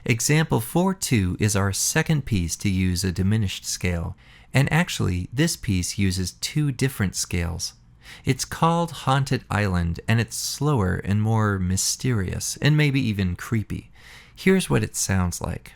Example 4-2 is our second piece to use a diminished scale, and actually this piece uses two different scales. It's called Haunted Island, and it's slower and more mysterious, and maybe even creepy. Here's what it sounds like.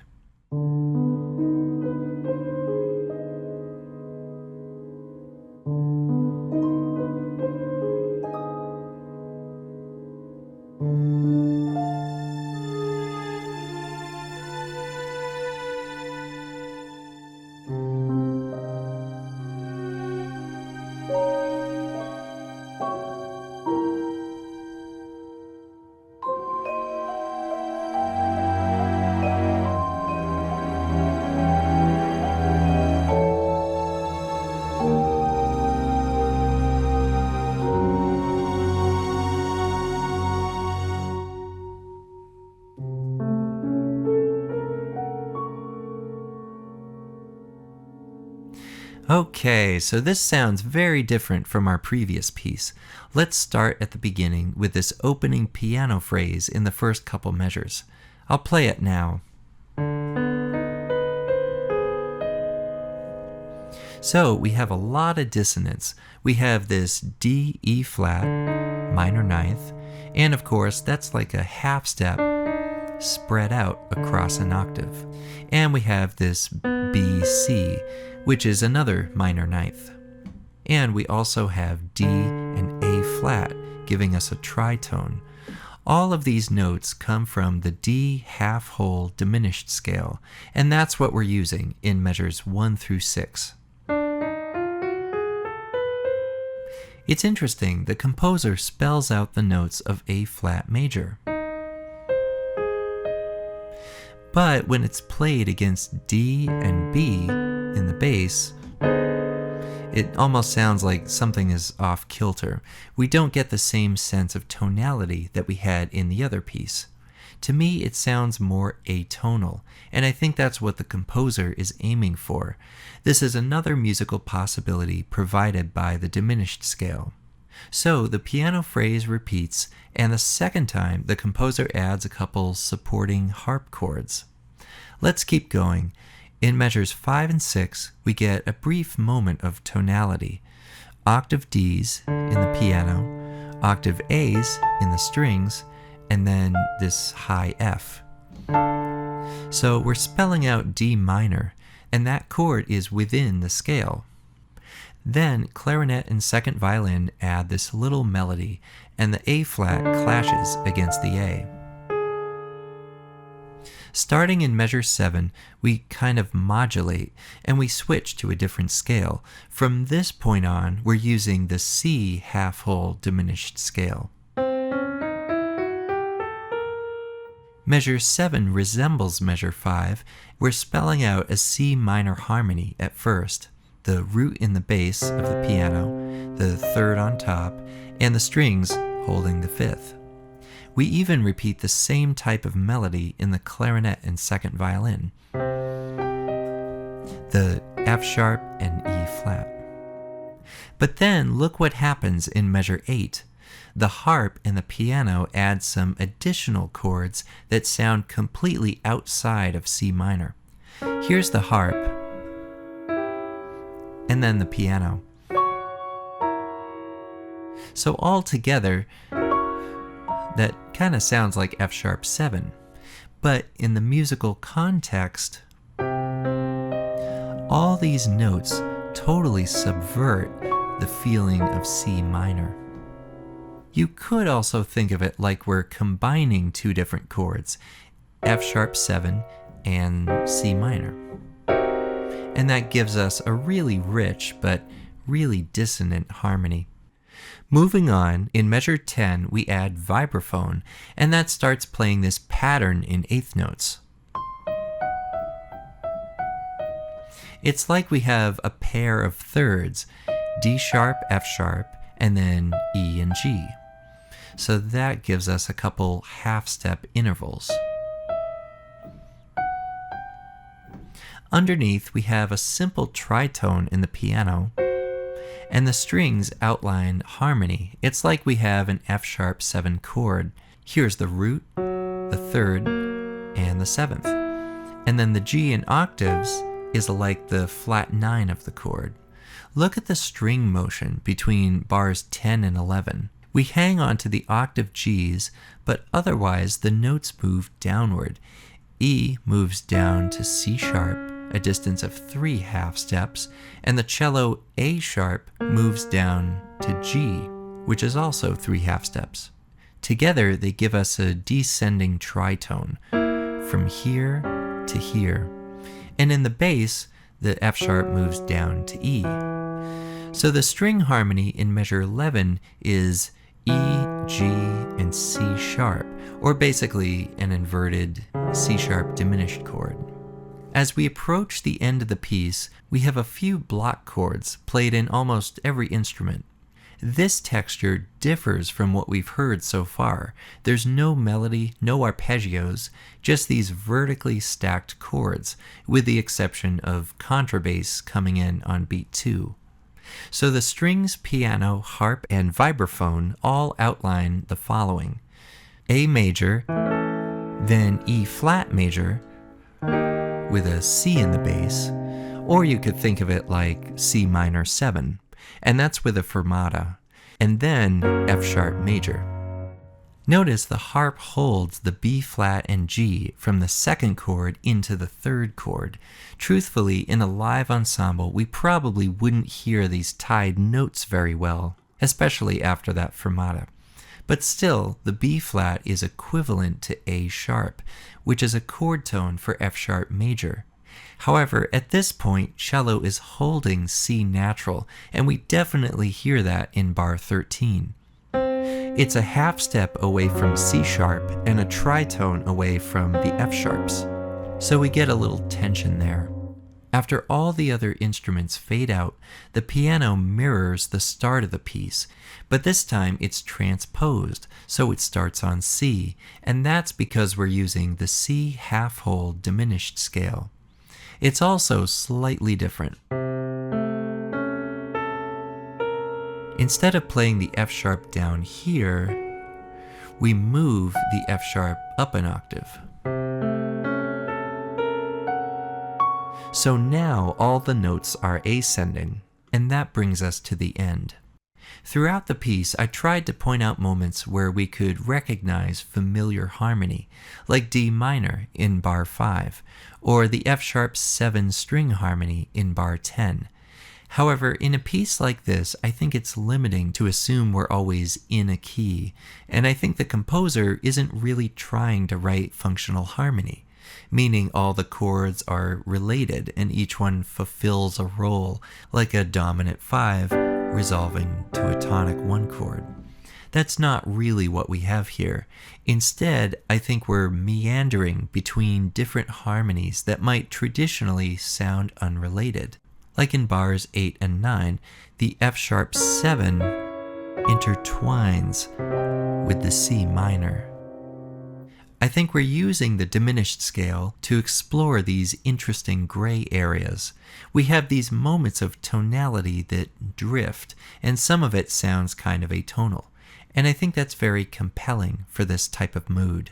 Okay, so this sounds very different from our previous piece. Let's start at the beginning with this opening piano phrase in the first couple measures. I'll play it now. So we have a lot of dissonance. We have this D, E flat, minor ninth, and of course that's like a half step spread out across an octave. And we have this B, C, which is another minor ninth. And we also have D and A flat, giving us a tritone. All of these notes come from the D half-whole diminished scale, and that's what we're using in measures 1 through 6. It's interesting, the composer spells out the notes of A flat major. But when it's played against D and B in the bass, it almost sounds like something is off kilter. We don't get the same sense of tonality that we had in the other piece. To me, it sounds more atonal, and I think that's what the composer is aiming for. This is another musical possibility provided by the diminished scale. So the piano phrase repeats, and the second time the composer adds a couple supporting harp chords. Let's keep going. In measures 5 and 6, we get a brief moment of tonality. Octave Ds in the piano, octave As in the strings, and then this high F. So we're spelling out D minor, and that chord is within the scale. Then clarinet and second violin add this little melody, and the A flat clashes against the A. Starting in measure 7, we kind of modulate, and we switch to a different scale. From this point on, we're using the C half-whole diminished scale. Measure 7 resembles measure 5. We're spelling out a C minor harmony at first, the root in the bass of the piano, the third on top, and the strings holding the fifth. We even repeat the same type of melody in the clarinet and second violin, the F sharp and E flat. But then look what happens in measure 8. The harp and the piano add some additional chords that sound completely outside of C minor. Here's the harp, and then the piano. So all together, that kind of sounds like F sharp 7, but in the musical context, all these notes totally subvert the feeling of C minor. You could also think of it like we're combining two different chords, F sharp 7 and C minor. And that gives us a really rich but really dissonant harmony. Moving on, in measure 10, we add vibraphone, and that starts playing this pattern in eighth notes. It's like we have a pair of thirds, D sharp, F sharp, and then E and G. So that gives us a couple half-step intervals. Underneath, we have a simple tritone in the piano, and the strings outline harmony. It's like we have an F sharp 7 chord. Here's the root, the third, and the 7th. And then the G in octaves is like the flat 9 of the chord. Look at the string motion between bars 10 and 11. We hang on to the octave Gs, but otherwise the notes move downward. E moves down to C sharp, a distance of 3 half steps, and the cello A sharp moves down to G, which is also 3 half steps. Together they give us a descending tritone from here to here. And in the bass, the F sharp moves down to E. So the string harmony in measure 11 is E, G, and C sharp, or basically an inverted C sharp diminished chord. As we approach the end of the piece, we have a few block chords played in almost every instrument. This texture differs from what we've heard so far. There's no melody, no arpeggios, just these vertically stacked chords, with the exception of contrabass coming in on beat 2. So the strings, piano, harp, and vibraphone all outline the following: A major, then E flat major, with a C in the bass, or you could think of it like C minor 7, and that's with a fermata, and then F sharp major. Notice the harp holds the B flat and G from the 2nd chord into the 3rd chord. Truthfully, in a live ensemble, we probably wouldn't hear these tied notes very well, especially after that fermata. But still, the B flat is equivalent to A sharp, which is a chord tone for F sharp major. However, at this point, cello is holding C natural, and we definitely hear that in bar 13. It's a half step away from C sharp and a tritone away from the F sharps. So we get a little tension there. After all the other instruments fade out, the piano mirrors the start of the piece, but this time it's transposed, so it starts on C, and that's because we're using the C half-hold diminished scale. It's also slightly different. Instead of playing the F sharp down here, we move the F sharp up an octave. So now all the notes are ascending, and that brings us to the end. Throughout the piece, I tried to point out moments where we could recognize familiar harmony, like D minor in bar 5, or the F sharp 7 string harmony in bar 10. However, in a piece like this, I think it's limiting to assume we're always in a key, and I think the composer isn't really trying to write functional harmony, meaning all the chords are related and each one fulfills a role, like a dominant 5 resolving to a tonic 1 chord. That's not really what we have here. Instead, I think we're meandering between different harmonies that might traditionally sound unrelated. Like in bars 8 and 9, the F sharp 7 intertwines with the C minor. I think we're using the diminished scale to explore these interesting gray areas. We have these moments of tonality that drift, and some of it sounds kind of atonal, and I think that's very compelling for this type of mood.